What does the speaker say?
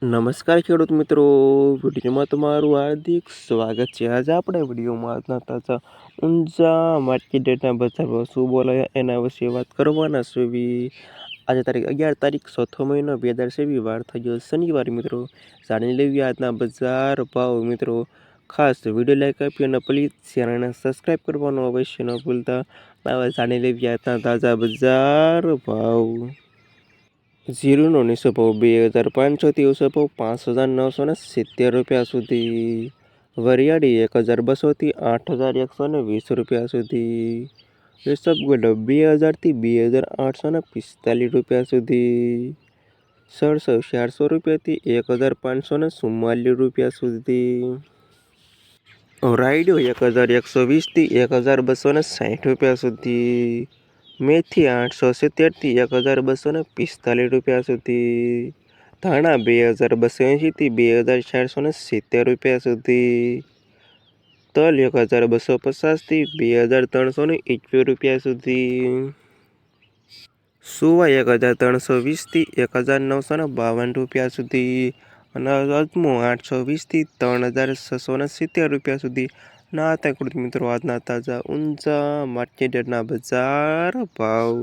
નમસ્કાર ખેડૂત મિત્રો, વિડીયોમાં તમારું હાર્દિક સ્વાગત છે। આજે આપણે વિડીયોમાં આજના તાજા ઊંઝા માર્કેટ ડેટના બજાર ભાવ શું બોલાયા એના વિશે વાત કરવાના છે। આજે તારીખ 11 તારીખ 4થો મહિનો 2023 વાર થઈ ગયો શનિવાર। મિત્રો જાણી લેવી આજના બજાર ભાવ। મિત્રો ખાસ વિડીયો લાઈક આપી અને પ્લીઝ ચેનલને સબસ્ક્રાઈબ કરવાનું અવશ્ય ન ભૂલતા। હવે જાણી લેવી આજના તાજા બજાર ભાવ। જીરુનો નીચો ભાવ 2500 થી ઊંચો ભાવ 5970 રૂપિયા સુધી। વરિયાળી 1200 થી 8120 રૂપિયા સુધી। ઈસબગુલ 2000 થી 2845 રૂપિયા સુધી। સરસવ 400 રૂપિયાથી 1544 રૂપિયા સુધી। રાયડો 1120 થી 1260 રૂપિયા સુધી। મેથી 870 થી 1245 રૂપિયા સુધી। ધાણા 2280 થી 2470 રૂપિયા સુધી। તલ 1250 થી 2321 રૂપિયા સુધી। સુવા 1320 થી 1952 રૂપિયા સુધી। અને અજમો 820 થી 3670 રૂપિયા સુધી। ના હતા ખેડૂત મિત્રો આજના તાજા ઊંઝા માર્કેટના બજાર ભાવ।